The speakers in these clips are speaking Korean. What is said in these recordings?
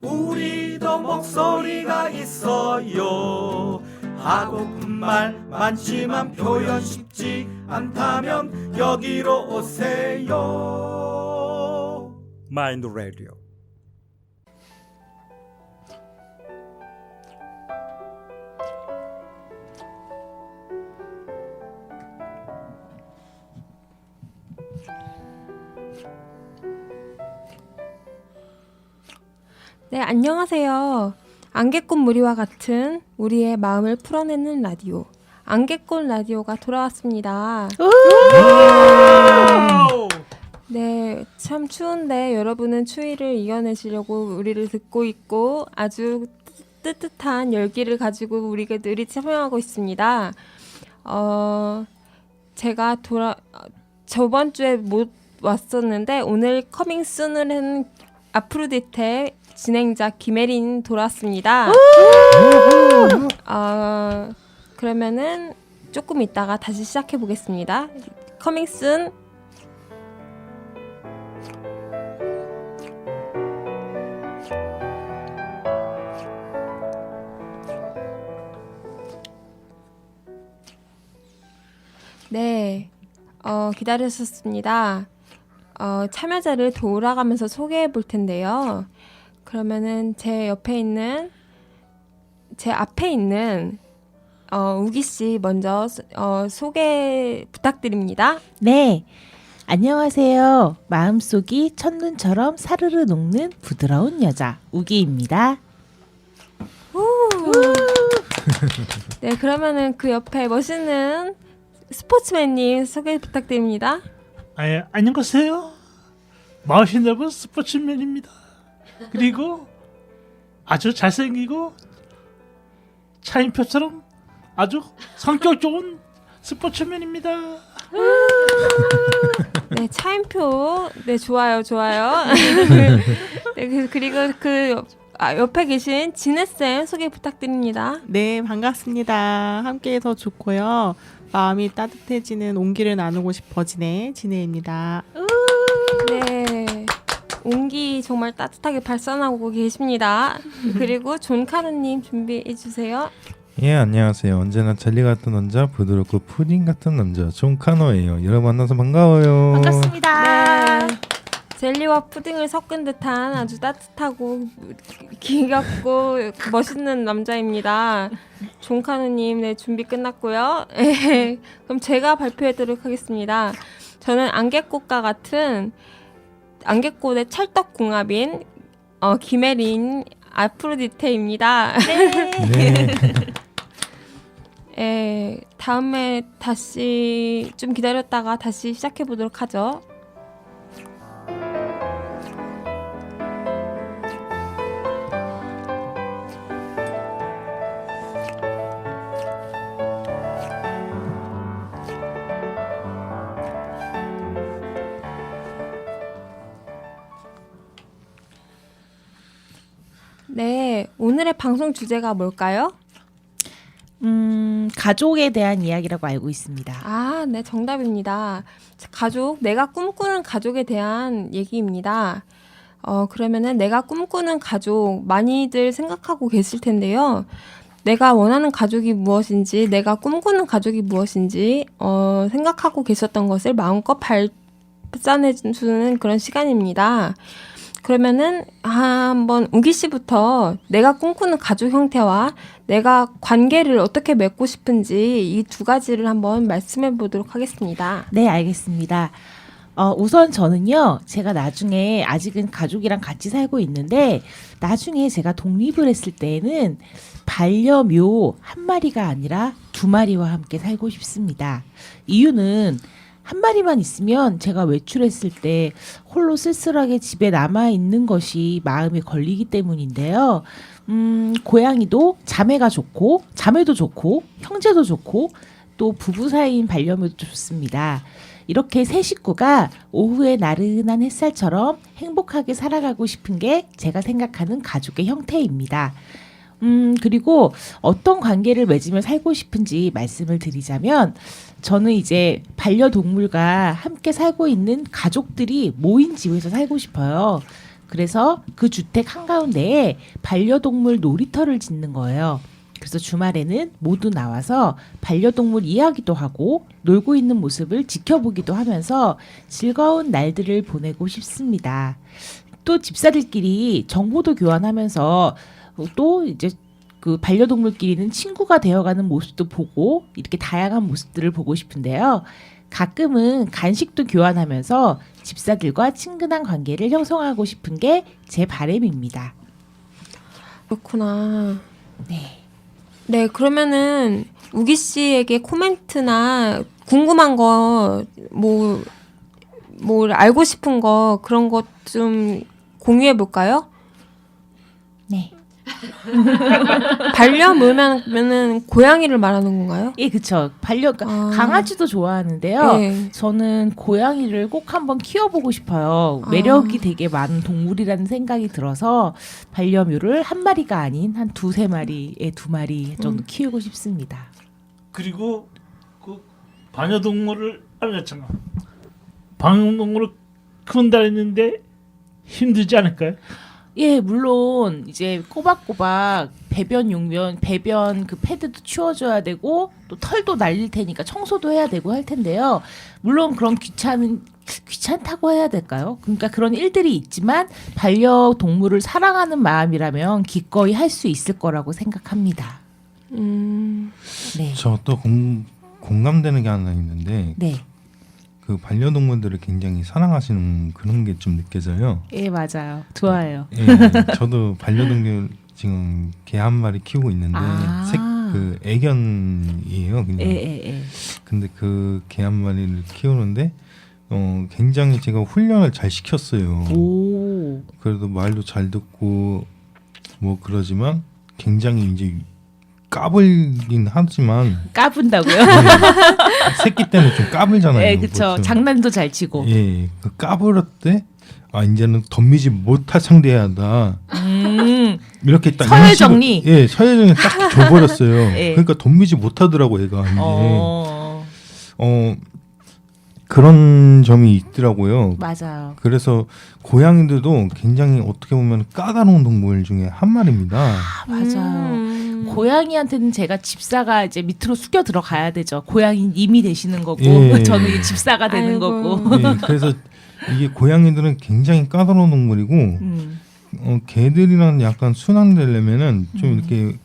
우리도 목소리가 있어요. 하고픈 말 많지만 표현 쉽지 않다면 여기로 오세요. 마인드 라디오. 네, 안녕하세요. 안개꽃 무리와 같은 우리의 마음을 풀어내는 라디오. 안개꽃 라디오가 돌아왔습니다. 네, 참 추운데 여러분은 추위를 이겨내시려고 우리를 듣고 있고 아주 뜨뜻한 열기를 가지고 우리들이 참여하고 있습니다. 제가 저번 주에 못 왔었는데 오늘 커밍 순을 한 아프로디테 진행자 김혜린 돌아왔습니다. 그러면은 조금 있다가 다시 시작해 보겠습니다. 커밍 순. 네, 기다리셨습니다. 참여자를 돌아가면서 소개해 볼 텐데요. 그러면은 제 앞에 있는 우기 씨 먼저 소개 부탁드립니다. 네, 안녕하세요. 마음속이 첫눈처럼 사르르 녹는 부드러운 여자 우기입니다. 네, 그러면은 그 옆에 멋있는 스포츠맨님 소개 부탁드립니다. 안녕하세요. 멋있는 분 스포츠맨입니다. 그리고 아주 잘생기고 차인표처럼 아주 성격 좋은 스포츠맨입니다. 네, 차인표. 네, 좋아요. 네, 그리고 옆에 계신 진혜쌤 소개 부탁드립니다. 네, 반갑습니다. 함께해서 좋고요. 마음이 따뜻해지는 온기를 나누고 싶어지네 진혜입니다. 네, 온기 정말 따뜻하게 발산하고 계십니다. 그리고 존카르님 준비해 주세요. 예, 안녕하세요. 언제나 젤리 같은 남자, 부드럽고 푸딩 같은 남자 존카노예요. 여러분 만나서 반가워요. 반갑습니다. 네, 젤리와 푸딩을 섞은 듯한 아주 따뜻하고 귀엽고 멋있는 남자입니다. 존카누님, 네, 준비 끝났고요. 그럼 제가 발표해드리도록 하겠습니다. 저는 안개꽃과 같은 안개꽃의 찰떡궁합인 김혜린 아프로디테입니다. 네. 다음에 다시 좀 기다렸다가 다시 시작해보도록 하죠. 네, 오늘의 방송 주제가 뭘까요? 가족에 대한 이야기라고 알고 있습니다. 아, 네, 정답입니다. 내가 꿈꾸는 가족에 대한 얘기입니다. 그러면은 내가 꿈꾸는 가족 많이들 생각하고 계실 텐데요. 내가 원하는 가족이 무엇인지, 내가 꿈꾸는 가족이 무엇인지 생각하고 계셨던 것을 마음껏 발산해주는 그런 시간입니다. 그러면은 한번 우기 씨부터 내가 꿈꾸는 가족 형태와 내가 관계를 어떻게 맺고 싶은지 이 두 가지를 한번 말씀해 보도록 하겠습니다. 네, 알겠습니다. 우선 저는요, 제가 나중에 아직은 가족이랑 같이 살고 있는데 나중에 제가 독립을 했을 때에는 반려묘 한 마리가 아니라 두 마리와 함께 살고 싶습니다. 이유는 한 마리만 있으면 제가 외출했을 때 홀로 쓸쓸하게 집에 남아있는 것이 마음에 걸리기 때문인데요. 고양이도 자매가 좋고, 자매도 좋고, 형제도 좋고, 또 부부 사이인 반려묘도 좋습니다. 이렇게 세 식구가 오후의 나른한 햇살처럼 행복하게 살아가고 싶은 게 제가 생각하는 가족의 형태입니다. 그리고 어떤 관계를 맺으며 살고 싶은지 말씀을 드리자면 저는 이제 반려동물과 함께 살고 있는 가족들이 모인 집에서 살고 싶어요. 그래서 그 주택 한가운데에 반려동물 놀이터를 짓는 거예요. 그래서 주말에는 모두 나와서 반려동물 이야기도 하고 놀고 있는 모습을 지켜보기도 하면서 즐거운 날들을 보내고 싶습니다. 또 집사들끼리 정보도 교환하면서 또 이제 그 반려동물끼리는 친구가 되어가는 모습도 보고 이렇게 다양한 모습들을 보고 싶은데요. 가끔은 간식도 교환하면서 집사들과 친근한 관계를 형성하고 싶은 게 제 바람입니다. 그렇구나. 네. 네, 그러면은 우기 씨에게 코멘트나 궁금한 거, 뭐 알고 싶은 거 그런 것 좀 공유해 볼까요? 네. 반려묘면은 고양이를 말하는 건가요? 예, 그쵸. 강아지도 좋아하는데요. 네. 저는 고양이를 꼭 한번 키워보고 싶어요. 매력이 되게 많은 동물이라는 생각이 들어서 반려묘를 한 마리가 아닌 한 두세 마리에 2마리 정도 키우고 싶습니다. 그리고 그 반려동물을 잠깐 반려동물을 키운다 했는데 힘들지 않을까요? 예, 물론 이제 꼬박꼬박 배변 그 패드도 치워줘야 되고 또 털도 날릴 테니까 청소도 해야 되고 할 텐데요. 물론 그런 귀찮다고 해야 될까요? 그러니까 그런 일들이 있지만 반려동물을 사랑하는 마음이라면 기꺼이 할 수 있을 거라고 생각합니다. 네. 저 또 공감되는 게 하나 있는데 네. 그 반려동물들을 굉장히 사랑하시는 그런 게 좀 느껴져요. 예, 맞아요. 좋아요. 예, 저도 반려동물 지금 개 한 마리 키우고 있는데 그 애견이에요, 그냥. 예. 근데 그 개 한 마리를 키우는데 굉장히 제가 훈련을 잘 시켰어요. 오. 그래도 말도 잘 듣고 뭐 그러지만 굉장히 이제 까불긴 하지만 까분다고요? 새끼 때문에 좀 까불잖아요. 예, 그쵸. 보통. 장난도 잘 치고. 예, 그 까불을 때 이제는 덤비지 못할 상대해야 한다. 이렇게 딱 서열 인식을- 정리. 예, 서열 정리 딱 줘버렸어요. 예. 그러니까 덤비지 못하더라고 얘가 이제. 어. 그런 점이 있더라고요. 맞아요. 그래서 고양이들도 굉장히 어떻게 보면 까다로운 동물 중에 한 마리입니다. 맞아요. 고양이한테는 제가 집사가 이제 밑으로 숙여 들어가야 되죠. 고양이님이 되시는 거고 예. 저는 이제 집사가 되는 아이고. 거고. 예, 그래서 이게 고양이들은 굉장히 까다로운 동물이고 개들이랑 약간 순환되려면은 좀 이렇게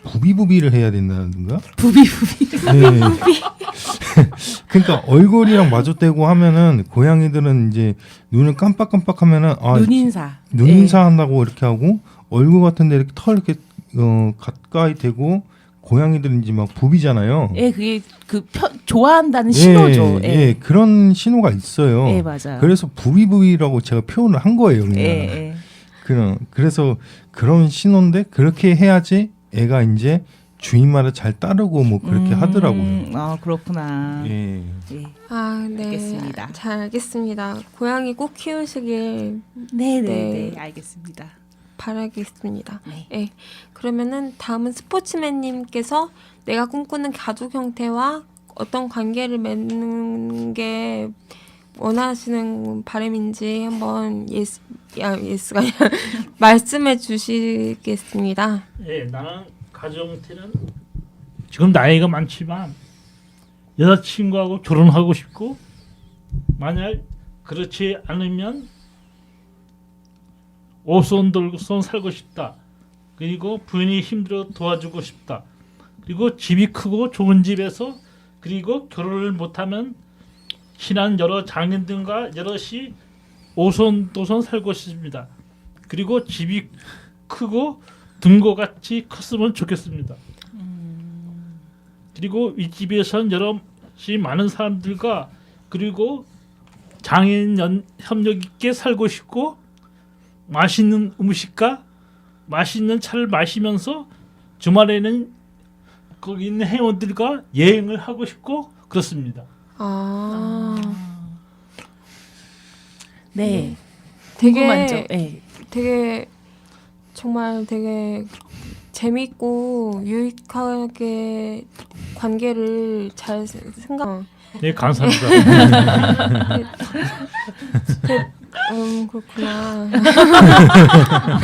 부비부비를 해야 된다든가. 부비부비. 네. 그러니까 얼굴이랑 마주대고 하면은 고양이들은 이제 눈을 깜빡깜빡하면은 눈인사. 눈인사 한다고 이렇게 하고 얼굴 같은데 이렇게 털 이렇게 가까이 대고 고양이들은 이제 막 부비잖아요. 예, 그게 좋아한다는 신호죠. 예, 예, 그런 신호가 있어요. 예, 맞아요. 그래서 부비부비라고 제가 표현을 한 거예요. 그냥. 예. 그래서 그런 신호인데 그렇게 해야지 애가 이제 주인 말을 잘 따르고 뭐 그렇게 하더라고요. 아, 그렇구나. 예. 예. 네. 알겠습니다. 잘 알겠습니다. 고양이 꼭 키우시길 네, 네. 알겠습니다. 바라겠습니다. 네. 예. 그러면은 다음은 스포츠맨님께서 내가 꿈꾸는 가족 형태와 어떤 관계를 맺는 게 원하시는 바람인지 한번 예스가 아니라 말씀해 주시겠습니다. 예, 나는 가정 형태는 지금 나이가 많지만 여자친구하고 결혼하고 싶고 만약 그렇지 않으면 오손돌손 살고 싶다. 그리고 부인이 힘들어 도와주고 싶다. 그리고 집이 크고 좋은 집에서 그리고 결혼을 못하면 친한 여러 장인들과 여럿이 오손도손 살고 싶습니다. 그리고 집이 크고 등고같이 컸으면 좋겠습니다. 그리고 이 집에선 여럿이 많은 사람들과 그리고 장인 협력 있게 살고 싶고 맛있는 음식과 맛있는 차를 마시면서 주말에는 거기 있는 회원들과 여행을 하고 싶고 그렇습니다. 네. 되게 네. 되게 정말 되게 재밌고 유익하게 관계를 잘 생각. 네, 감사합니다. 그렇구나.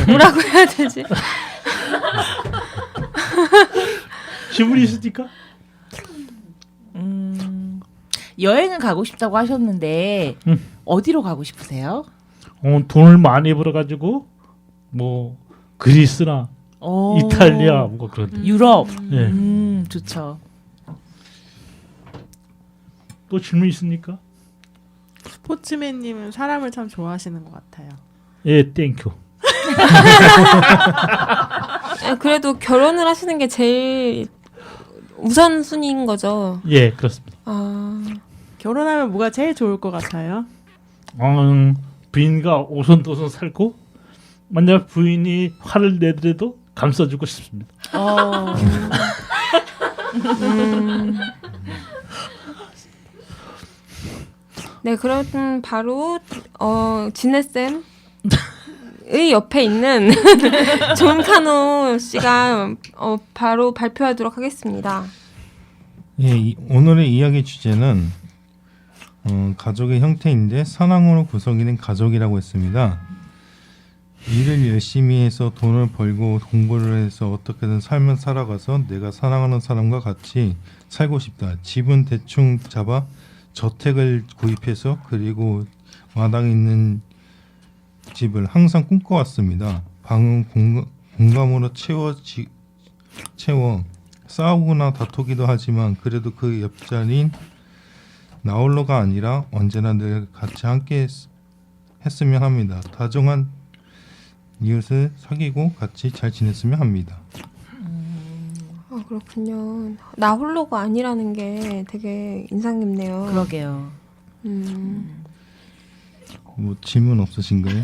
뭐라고 해야 되지? 질문이 있으니까. 여행을 가고 싶다고 하셨는데 어디로 가고 싶으세요? 돈을 많이 벌어가지고 뭐 그리스나 오. 이탈리아 뭐 그런 데. 유럽. 예. 좋죠. 또 질문 있습니까? 스포츠맨님은 사람을 참 좋아하시는 것 같아요. 예, 땡큐. 그래도 결혼을 하시는 게 제일 우선순위인 거죠. 예, 그렇습니다. 결혼하면 뭐가 제일 좋을 것 같아요? 부인과 오손도손 살고 만약 부인이 화를 내더라도 감싸주고 싶습니다. 네, 그럼 바로 진해쌤의 옆에 있는 존카노 씨가 바로 발표하도록 하겠습니다. 예, 오늘의 이야기 주제는 가족의 형태인데 사랑으로 구성이 된 가족이라고 했습니다. 일을 열심히 해서 돈을 벌고 공부를 해서 어떻게든 삶을 살아가서 내가 사랑하는 사람과 같이 살고 싶다. 집은 대충 잡아 저택을 구입해서 그리고 마당에 있는 집을 항상 꿈꿔왔습니다. 방은 공감으로 채워 싸우거나 다투기도 하지만 그래도 그 옆자리인 나홀로가 아니라 언제나 늘 같이 함께 했으면 합니다. 다정한 이웃을 사귀고 같이 잘 지냈으면 합니다. 그렇군요. 나 홀로가 아니라는 게 되게 인상 깊네요. 그러게요. 뭐 질문 없으신가요?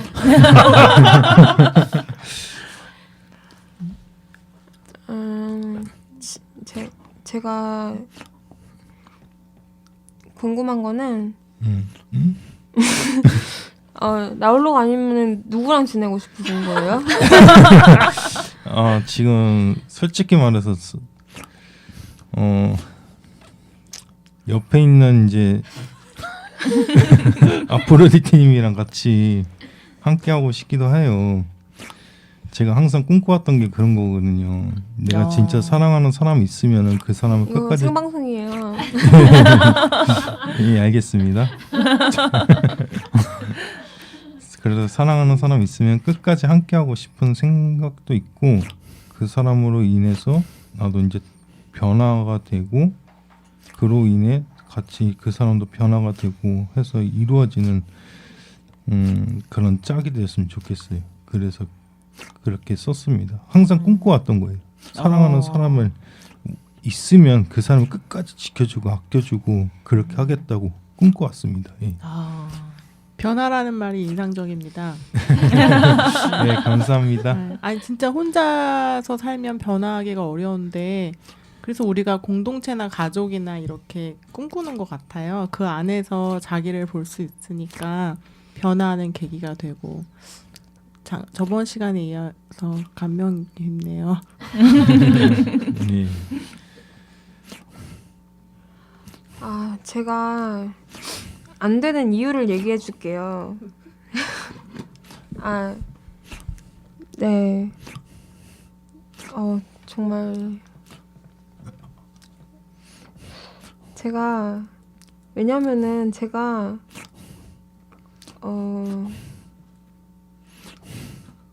제가 궁금한 거는 나홀로가 아니면 누구랑 지내고 싶으신 거예요? 지금 솔직히 말해서 옆에 있는 이제 아프로디테님이랑 같이 함께 하고 싶기도 해요. 제가 항상 꿈꿔왔던 게 그런 거거든요. 내가 진짜 사랑하는 사람이 있으면은 그 사람을 이거 끝까지. 생방송이에요. 예, 알겠습니다. 그래서 사랑하는 사람 있으면 끝까지 함께 하고 싶은 생각도 있고 그 사람으로 인해서 나도 이제 변화가 되고 그로 인해 같이 그 사람도 변화가 되고 해서 이루어지는 그런 짝이 됐으면 좋겠어요. 그래서 그렇게 썼습니다. 항상 꿈꿔왔던 거예요. 사랑하는 사람을 있으면 그 사람을 끝까지 지켜주고 아껴주고 그렇게 하겠다고 꿈꿔왔습니다. 예. 변화라는 말이 인상적입니다. 네, 감사합니다. 아니 진짜 혼자서 살면 변화하기가 어려운데 그래서 우리가 공동체나 가족이나 이렇게 꿈꾸는 것 같아요. 그 안에서 자기를 볼 수 있으니까 변화하는 계기가 되고 저번 시간에 이어서 감명 깊네요. 네. 제가 안 되는 이유를 얘기해 줄게요. 네. 정말 왜냐면은 제가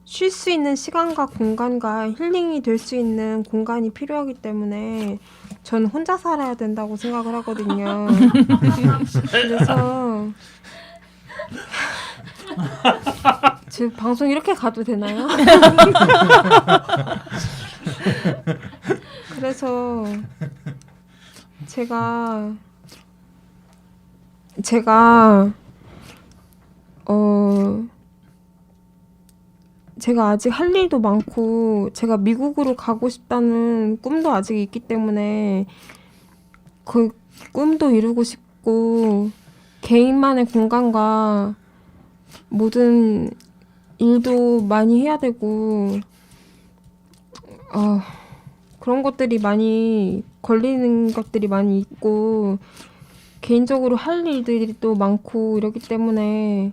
쉴 수 있는 시간과 공간과 힐링이 될 수 있는 공간이 필요하기 때문에 전 혼자 살아야 된다고 생각을 하거든요. 그래서 지금 방송 이렇게 가도 되나요? 그래서 제가 아직 할 일도 많고 제가 미국으로 가고 싶다는 꿈도 아직 있기 때문에 그 꿈도 이루고 싶고 개인만의 공간과 모든 일도 많이 해야 되고 그런 것들이 많이 걸리는 것들이 많이 있고 개인적으로 할 일들이 또 많고 이러기 때문에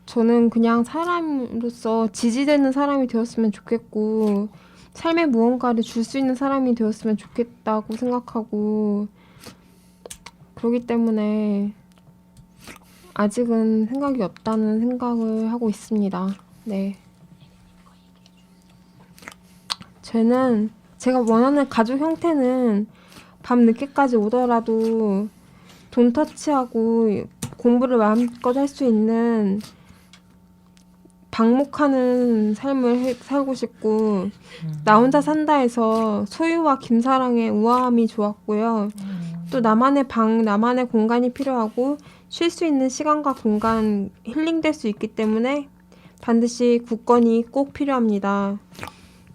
저는 그냥 사람으로서 지지되는 사람이 되었으면 좋겠고 삶에 무언가를 줄 수 있는 사람이 되었으면 좋겠다고 생각하고 그렇기 때문에 아직은 생각이 없다는 생각을 하고 있습니다. 네. 제가 원하는 가족 형태는 밤 늦게까지 오더라도 돈 터치하고 공부를 마음껏 할 수 있는 방목하는 삶을 살고 싶고 나 혼자 산다 해서 소유와 김사랑의 우아함이 좋았고요. 또 나만의 방, 나만의 공간이 필요하고 쉴 수 있는 시간과 공간, 힐링될 수 있기 때문에 반드시 굳건히 꼭 필요합니다.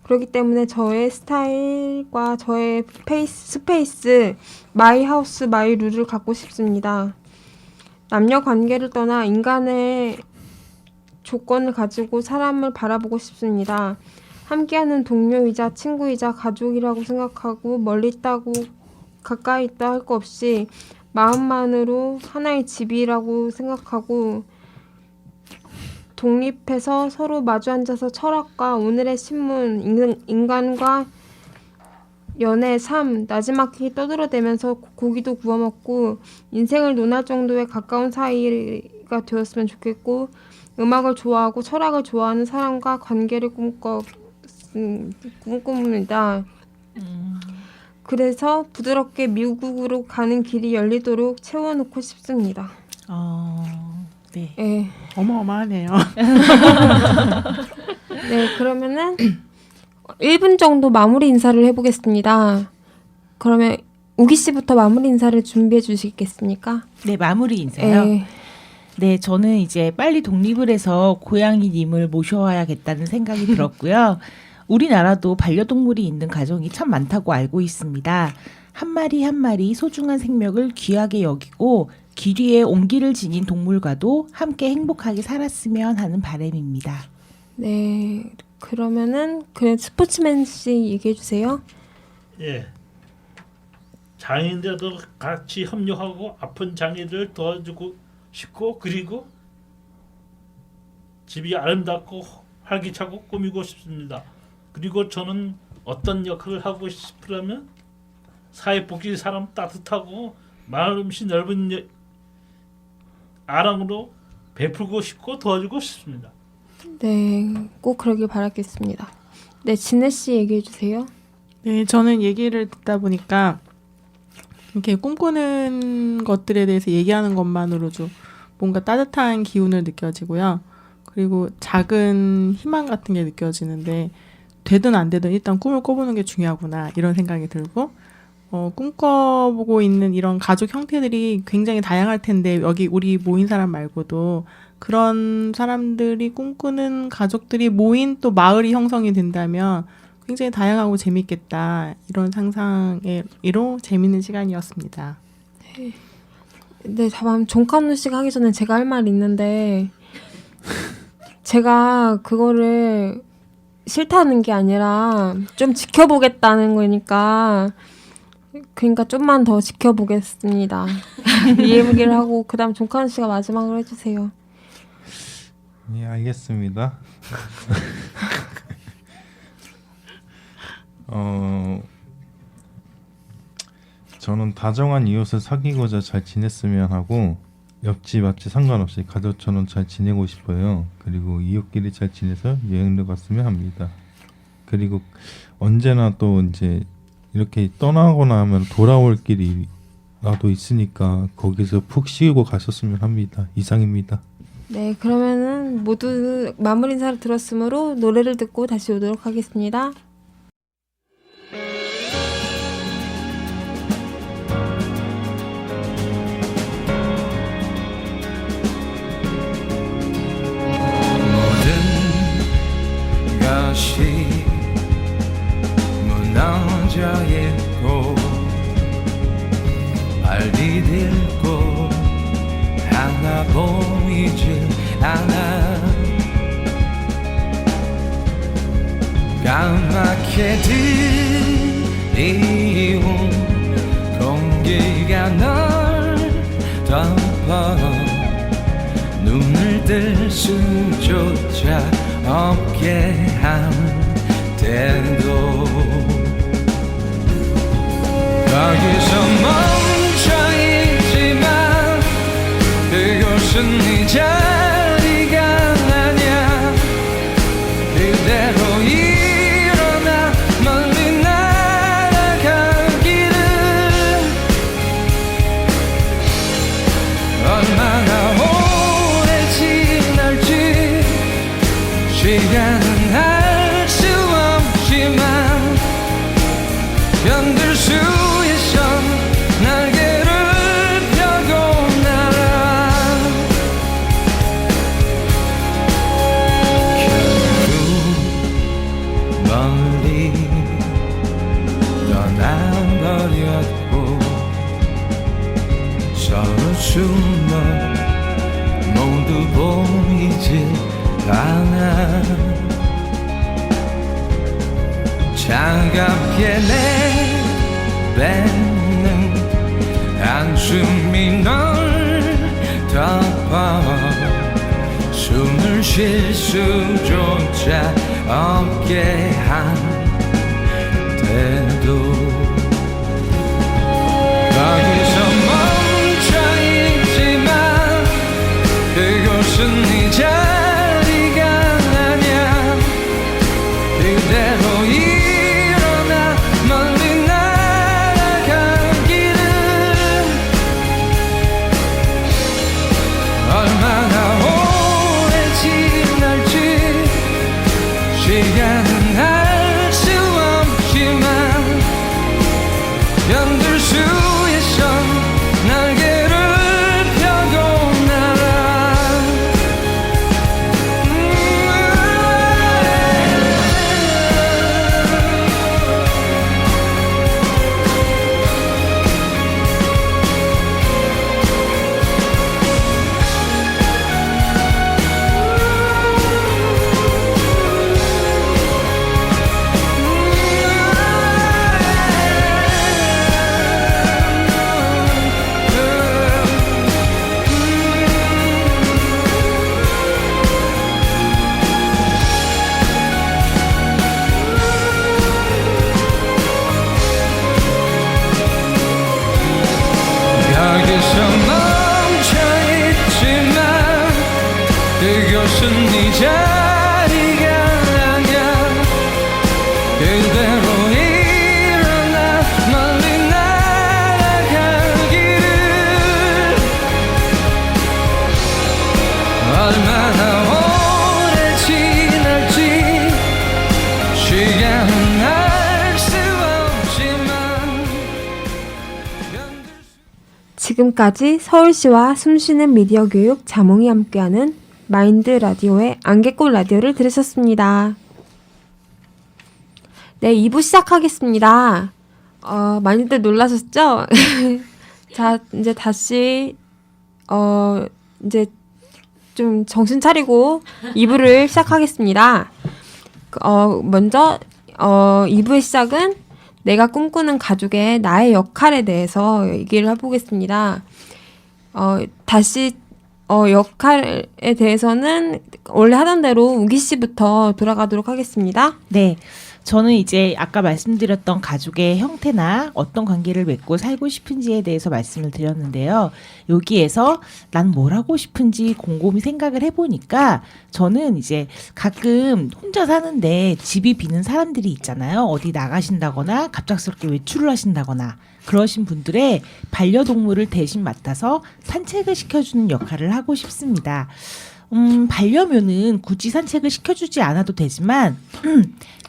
그렇기 때문에 저의 스타일과 저의 스페이스, 마이 하우스, 마이 룰을 갖고 싶습니다. 남녀 관계를 떠나 인간의 조건을 가지고 사람을 바라보고 싶습니다. 함께하는 동료이자 친구이자 가족이라고 생각하고 멀리 있다고 가까이 있다 할 거 없이 마음만으로 하나의 집이라고 생각하고 독립해서 서로 마주 앉아서 철학과 오늘의 신문, 인간과 연애, 삶, 나지막히 떠들어대면서 고기도 구워 먹고 인생을 논할 정도의 가까운 사이가 되었으면 좋겠고 음악을 좋아하고 철학을 좋아하는 사람과 관계를 꿈꿉니다. 그래서 부드럽게 미국으로 가는 길이 열리도록 채워놓고 싶습니다. 네. 네. 어마어마하네요. 네, 그러면은 1분 정도 마무리 인사를 해보겠습니다. 그러면 우기 씨부터 마무리 인사를 준비해 주시겠습니까? 네, 마무리 인사요. 네. 네, 저는 이제 빨리 독립을 해서 고양이님을 모셔와야겠다는 생각이 들었고요. 우리나라도 반려동물이 있는 가정이 참 많다고 알고 있습니다. 한 마리 한 마리 소중한 생명을 귀하게 여기고 길 위에 온기를 지닌 동물과도 함께 행복하게 살았으면 하는 바람입니다. 네, 그러면은 스포츠맨 씨 얘기해 주세요. 예. 장애인들도 같이 협력하고 아픈 장애인들을 도와주고 싶고 그리고 집이 아름답고 활기차고 꾸미고 싶습니다. 그리고 저는 어떤 역할을 하고 싶으라면 사회복지 사람 따뜻하고 마음씨 넓은 아랑으로 베풀고 싶고 도와주고 싶습니다. 네, 꼭 그러길 바라겠습니다. 네, 진혜 씨 얘기해 주세요. 네, 저는 얘기를 듣다 보니까 이렇게 꿈꾸는 것들에 대해서 얘기하는 것만으로도 뭔가 따뜻한 기운을 느껴지고요. 그리고 작은 희망 같은 게 느껴지는데 되든 안 되든 일단 꿈을 꿔보는 게 중요하구나 이런 생각이 들고 꿈꿔보고 있는 이런 가족 형태들이 굉장히 다양할 텐데 여기 우리 모인 사람 말고도 그런 사람들이 꿈꾸는 가족들이 모인 또 마을이 형성이 된다면 굉장히 다양하고 재밌겠다 이런 상상으로 재밌는 시간이었습니다. 네, 다음 종칸우 씨가 하기 전에 제가 할 말이 있는데 제가 그거를 싫다는 게 아니라 좀 지켜보겠다는 거니까 그러니까 좀만 더 지켜보겠습니다. 이 얘기를 하고 그다음 종칸우 씨가 마지막으로 해주세요. 예, 알겠습니다. 저는 다정한 이웃을 사귀고자 잘 지냈으면 하고 옆집 앞집 상관없이 가족처럼 잘 지내고 싶어요. 그리고 이웃끼리 잘 지내서 여행도 갔으면 합니다. 그리고 언제나 또 이제 이렇게 떠나거나 하면 돌아올 길이 나도 있으니까 거기서 푹 쉬고 갔었으면 합니다. 이상입니다. 네, 그러면은 모두 마무리 인사를 들었으므로 노래를 듣고 다시 오도록 하겠습니다. 모든 것이 무너져 있고 발 디딜고 하나 보이지 않아 까맣게 드리운 공기가 널 덮어 눈을 견딜 수조차 없게 한데도 거기서 멈춰있지만 그곳은 네 자리가 아냐 그대로 일어나 멀리 날아가기를 얼마나 오래 지날지 시간은 알 수 없지만 견딜 수 있어 날개를 펴고 날아 결국 멀리 떠나버렸고 서로 숨어 모두 보이질 않아 차갑게 내뱉는 한숨이 널 덮어 숨을 쉴 수조차 없게 한데도 거기서 멈춰있지만 그곳은 네 자리가 아냐 그대로 일어나 멀리 날아가기를 얼마나 오래 지날지 시간은 알 수 없지만 견딜 수 있어 날개를 펴고 날아 여기서 멈춰있지만 그곳은 네 자리가 아냐 그대로 일어나 멀리 날아가기를 얼마나 오래 지날지 시간은 알 수 없지만 지금까지 서울시와 숨쉬는 미디어 교육 자몽이 함께하는 마인드 라디오의 안개꽃 라디오를 들으셨습니다. 네, 2부 시작하겠습니다. 많이들 놀라셨죠? 자, 이제 다시 이제 좀 정신 차리고 2부를 시작하겠습니다. 먼저 2부의 시작은 내가 꿈꾸는 가족의 나의 역할에 대해서 얘기를 해보겠습니다. 다시 역할에 대해서는 원래 하던 대로 우기 씨부터 돌아가도록 하겠습니다. 네. 저는 이제 아까 말씀드렸던 가족의 형태나 어떤 관계를 맺고 살고 싶은지에 대해서 말씀을 드렸는데요. 여기에서 난 뭘 하고 싶은지 곰곰이 생각을 해보니까 저는 이제 가끔 혼자 사는데 집이 비는 사람들이 있잖아요. 어디 나가신다거나 갑작스럽게 외출을 하신다거나 그러신 분들의 반려동물을 대신 맡아서 산책을 시켜주는 역할을 하고 싶습니다. 반려묘는 굳이 산책을 시켜주지 않아도 되지만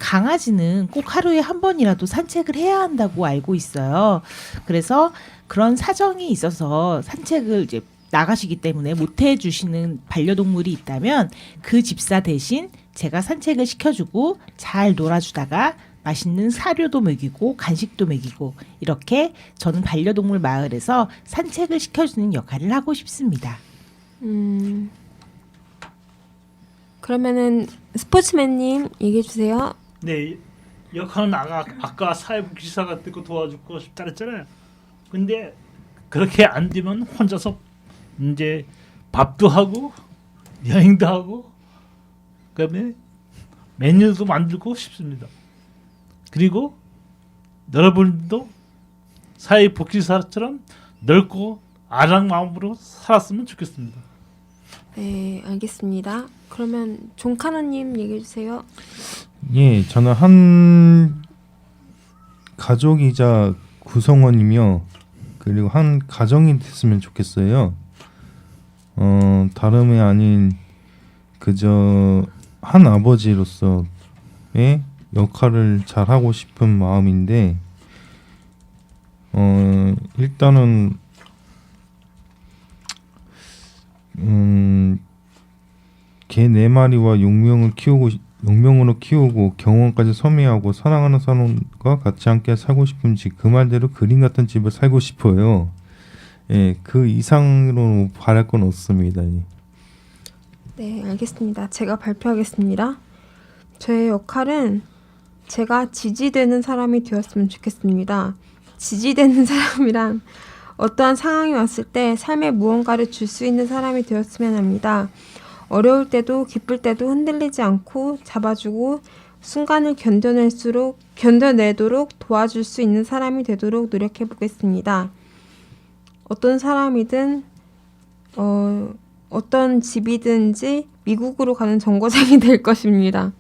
강아지는 꼭 하루에 한 번이라도 산책을 해야 한다고 알고 있어요. 그래서 그런 사정이 있어서 산책을 이제 나가시기 때문에 못 해주시는 반려동물이 있다면 그 집사 대신 제가 산책을 시켜주고 잘 놀아주다가 맛있는 사료도 먹이고 간식도 먹이고 이렇게 저는 반려동물 마을에서 산책을 시켜주는 역할을 하고 싶습니다. 그러면은 스포츠맨님 얘기해 주세요. 네, 역할은 아까 사회복지사가 듣고 도와주고 싶다 그랬잖아요. 근데 그렇게 안 되면 혼자서 이제 밥도 하고 여행도 하고 그다음에 메뉴도 만들고 싶습니다. 그리고 여러분도 사회복지사처럼 넓고 아랑 마음으로 살았으면 좋겠습니다. 네, 알겠습니다. 그러면 종카노님 얘기해 주세요. 예, 저는 한 가족이자 구성원이며 그리고 한 가정이 됐으면 좋겠어요. 다름이 아닌 그저 한 아버지로서의 역할을 잘 하고 싶은 마음인데 일단은 개 4마리와 용명으로 키우고 경원까지 섬유하고 사랑하는 사람과 같이 함께 살고 싶은지 그 말대로 그림 같은 집에 살고 싶어요. 예, 그 이상으로 바랄 건 없습니다. 예. 네, 알겠습니다. 제가 발표하겠습니다. 저의 역할은 제가 지지되는 사람이 되었으면 좋겠습니다. 지지되는 사람이란 어떠한 상황이 왔을 때 삶에 무언가를 줄 수 있는 사람이 되었으면 합니다. 어려울 때도 기쁠 때도 흔들리지 않고 잡아주고 순간을 견뎌내도록 도와줄 수 있는 사람이 되도록 노력해 보겠습니다. 어떤 사람이든 어떤 집이든지 미국으로 가는 정거장이 될 것입니다.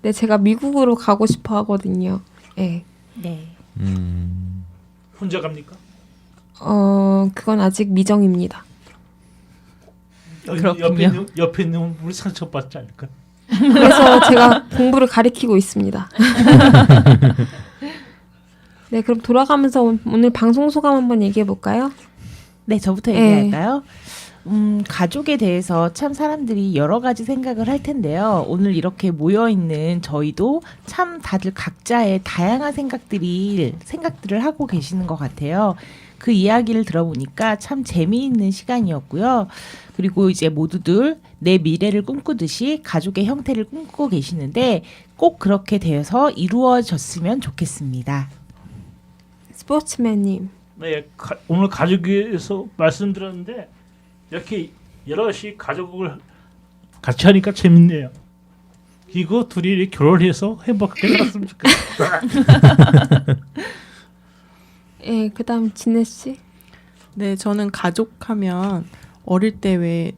네, 제가 미국으로 가고 싶어 하거든요. 네. 네. 혼자 갑니까? 그건 아직 미정입니다. 그렇군요. 옆에 있는 분이 상처받지 않을까? 그래서 제가 공부를 가리키고 있습니다. 네, 그럼 돌아가면서 오늘 방송 소감 한번 얘기해 볼까요? 네, 저부터 네. 얘기할까요? 가족에 대해서 참 사람들이 여러 가지 생각을 할 텐데요. 오늘 이렇게 모여 있는 저희도 참 다들 각자의 다양한 생각들을 하고 계시는 것 같아요. 그 이야기를 들어보니까 참 재미있는 시간이었고요. 그리고 이제 모두들 내 미래를 꿈꾸듯이 가족의 형태를 꿈꾸고 계시는데 꼭 그렇게 되어서 이루어졌으면 좋겠습니다. 스포츠맨님. 네, 오늘 가족에서 말씀드렸는데 이렇게 여럿이 가족을 같이 하니까 재밌네요. 그리고 둘이 결혼해서 행복하게 살았으면 좋겠어요. 예, 그다음 진혜 씨. 네, 저는 가족하면 어릴 때 왜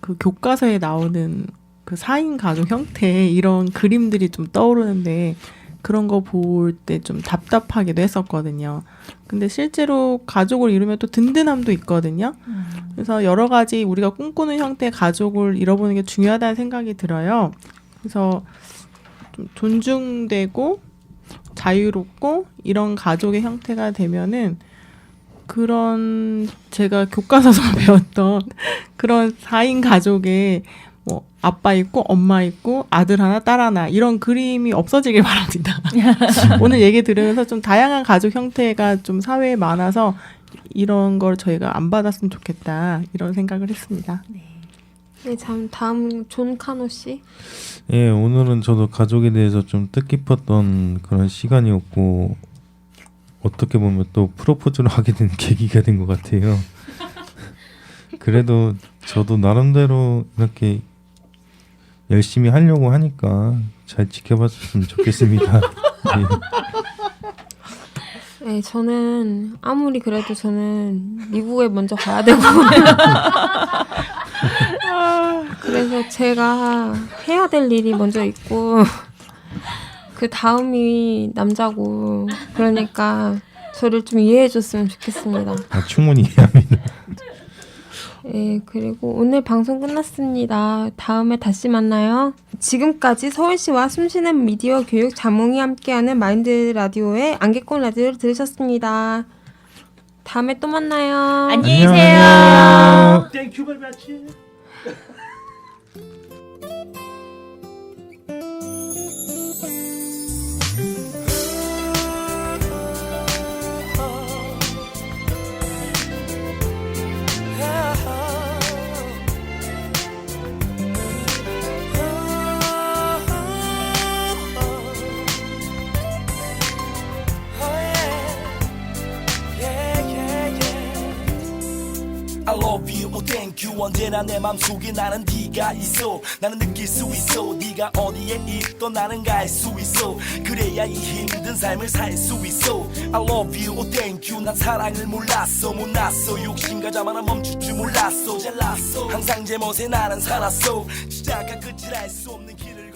그 교과서에 나오는 그 4인 가족 형태 이런 그림들이 좀 떠오르는데 그런 거 볼 때 좀 답답하기도 했었거든요. 근데 실제로 가족을 이루면 또 든든함도 있거든요. 그래서 여러 가지 우리가 꿈꾸는 형태의 가족을 이뤄보는 게 중요하다는 생각이 들어요. 그래서 좀 존중되고 자유롭고 이런 가족의 형태가 되면은 그런 제가 교과서에서 배웠던 그런 4인 가족의 뭐 아빠 있고 엄마 있고 아들 하나 딸 하나 이런 그림이 없어지길 바랍니다. 오늘 얘기 들으면서 좀 다양한 가족 형태가 좀 사회에 많아서 이런 걸 저희가 안 받았으면 좋겠다 이런 생각을 했습니다. 네, 다음 존카노 씨. 예, 오늘은 저도 가족에 대해서 좀 뜻깊었던 그런 시간이었고 어떻게 보면 또 프로포즈를 하게 된 계기가 된 것 같아요. 그래도 저도 나름대로 이렇게 열심히 하려고 하니까 잘 지켜봤으면 좋겠습니다. 예. 네, 저는 아무리 그래도 저는 미국에 먼저 가야 되고 그래서 제가 해야 될 일이 먼저 있고 그 다음이 남자고 그러니까 저를 좀 이해해 줬으면 좋겠습니다. 충분히 이해합니다. 네, 그리고 오늘 방송 끝났습니다. 다음에 다시 만나요. 지금까지 서울시와 숨쉬는 미디어 교육 자몽이 함께하는 마인드 라디오의 안개꽃 라디오를 들으셨습니다. 다음에 또 만나요. 안녕히 계세요. 땡큐 very much. I love you, oh thank you 언제나 내 맘속에 나는 네가 있어 나는 느낄 수 있어 네가 어디에 있던 나는 갈 수 있어 그래야 이 힘든 삶을 살 수 있어 I love you, oh thank you 난 사랑을 몰랐어 못났어 욕심과 자만한 멈출 줄 몰랐어 잘났어 항상 제 멋에 나는 살았어 시작과 끝을 알 수 없는 길을